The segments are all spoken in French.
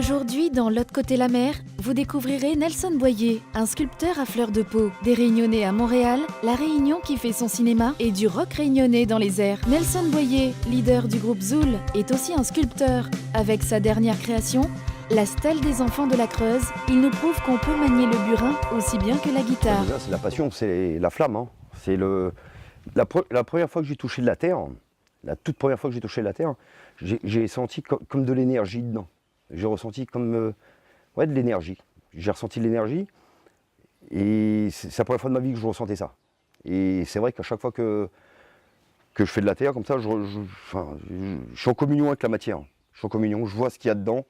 Aujourd'hui, dans L'autre côté la mer, vous découvrirez Nelson Boyer, un sculpteur à fleur de peau. Des Réunionnais à Montréal, la Réunion qui fait son cinéma et du rock réunionnais dans les airs. Nelson Boyer, leader du groupe Zoul, est aussi un sculpteur. Avec sa dernière création, la stèle des enfants de la Creuse, il nous prouve qu'on peut manier le burin aussi bien que la guitare. Déjà, c'est la passion, c'est la flamme. C'est la première fois que j'ai touché de la terre, la toute première fois que j'ai touché de la terre, j'ai senti comme de l'énergie dedans. J'ai ressenti comme de l'énergie. J'ai ressenti de l'énergie et c'est la première fois de ma vie que je ressentais ça. Et c'est vrai qu'à chaque fois que je fais de la terre comme ça, je suis en communion avec la matière. Je suis en communion, je vois ce qu'il y a dedans.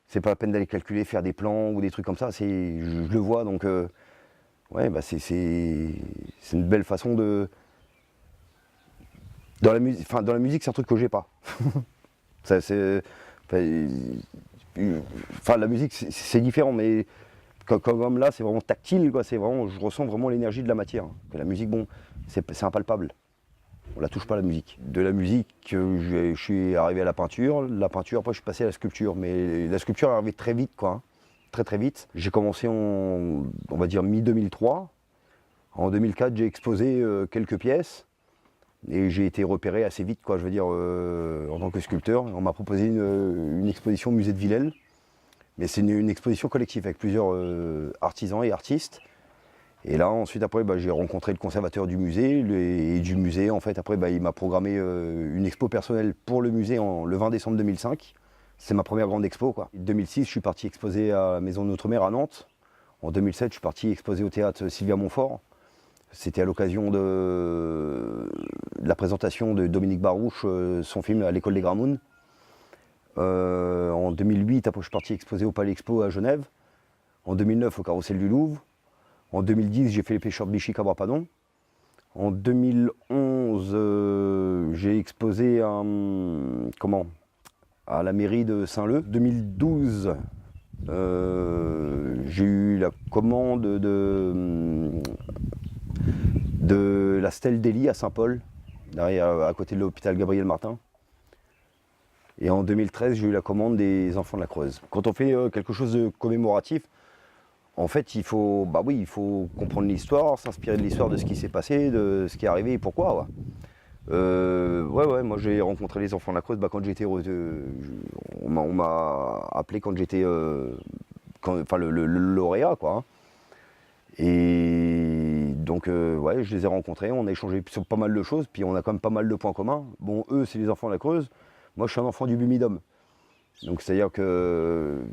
C'est pas la peine d'aller calculer, faire des plans ou des trucs comme ça. Je le vois, donc c'est une belle façon de. Dans la musique, c'est un truc que j'ai pas. La musique, c'est différent, mais comme là, c'est vraiment tactile, quoi. Je ressens vraiment l'énergie de la matière. Que la musique, bon, c'est impalpable. On la touche pas, la musique. De la musique, je suis arrivé à la peinture. La peinture, après, je suis passé à la sculpture. Mais la sculpture est arrivée très vite, quoi. Très très vite. J'ai commencé on va dire, mi-2003. En 2004, j'ai exposé quelques pièces. Et j'ai été repéré assez vite, quoi, je veux dire, en tant que sculpteur. On m'a proposé une exposition au musée de Villèle. Mais c'est une exposition collective avec plusieurs artisans et artistes. Et là, ensuite, après, j'ai rencontré le conservateur du musée. Et du musée, en fait, après, il m'a programmé une expo personnelle pour le musée le 20 décembre 2005. C'est ma première grande expo, quoi. En 2006, je suis parti exposer à la Maison de Notre-Mère à Nantes. En 2007, je suis parti exposer au théâtre Sylvia Montfort. C'était à l'occasion de la présentation de Dominique Barouche, son film À l'école des Grammoun. En 2008, après, je suis parti exposer au Palais Expo à Genève. En 2009, au Carrousel du Louvre. En 2010, j'ai fait Les Pêcheurs de Bichy Cabrapadon. En 2011, j'ai exposé à la mairie de Saint-Leu. En 2012, j'ai eu la commande de la stèle d'Élie à Saint-Paul, derrière, à côté de l'hôpital Gabriel Martin. Et en 2013, j'ai eu la commande des enfants de la Creuse. Quand on fait quelque chose de commémoratif, en fait, il faut comprendre l'histoire, s'inspirer de l'histoire de ce qui s'est passé, de ce qui est arrivé et pourquoi. Moi j'ai rencontré les enfants de la Creuse quand j'étais. On m'a appelé quand j'étais. Le lauréat, quoi. Et donc, je les ai rencontrés, on a échangé sur pas mal de choses, puis on a quand même pas mal de points communs. Bon, eux, c'est les enfants de la Creuse. Moi, je suis un enfant du Bumidum. Donc, c'est-à-dire que,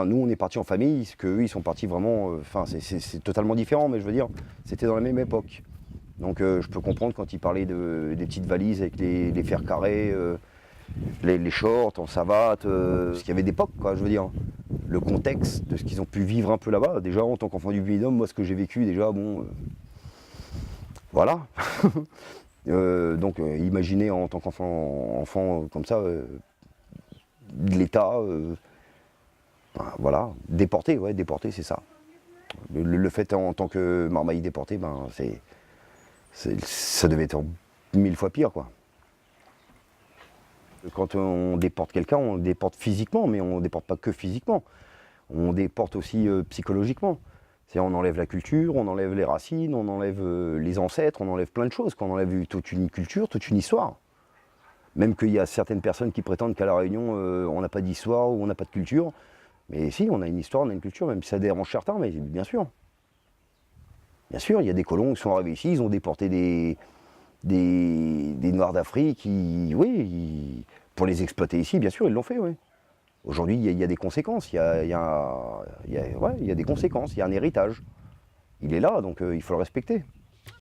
nous, on est partis en famille, qu'eux, ils sont partis vraiment. C'est totalement différent, mais je veux dire, c'était dans la même époque. Donc, je peux comprendre quand ils parlaient des petites valises avec les fers carrés, les shorts en savate, parce qu'il y avait d'époque, quoi, je veux dire. Le contexte de ce qu'ils ont pu vivre un peu là-bas. Déjà, en tant qu'enfant du Bumidum, moi, ce que j'ai vécu, déjà, voilà. Donc, imaginez en tant qu'enfant comme ça, de l'État, déporté, c'est ça. Le fait en tant que marmaille déporté, ça devait être 1000 fois pire, quoi. Quand on déporte quelqu'un, on le déporte physiquement, mais on ne déporte pas que physiquement. On déporte aussi psychologiquement. C'est-à-dire on enlève la culture, on enlève les racines, on enlève les ancêtres, on enlève plein de choses. On enlève toute une culture, toute une histoire. Même qu'il y a certaines personnes qui prétendent qu'à La Réunion, on n'a pas d'histoire ou on n'a pas de culture. Mais si, on a une histoire, on a une culture, même si ça dérange certains, mais bien sûr. Bien sûr, il y a des colons qui sont arrivés ici, ils ont déporté des Noirs d'Afrique, pour les exploiter ici, bien sûr, ils l'ont fait, oui. Aujourd'hui, il y a des conséquences, il y a des conséquences, il y a un héritage. Il est là, donc il faut le respecter.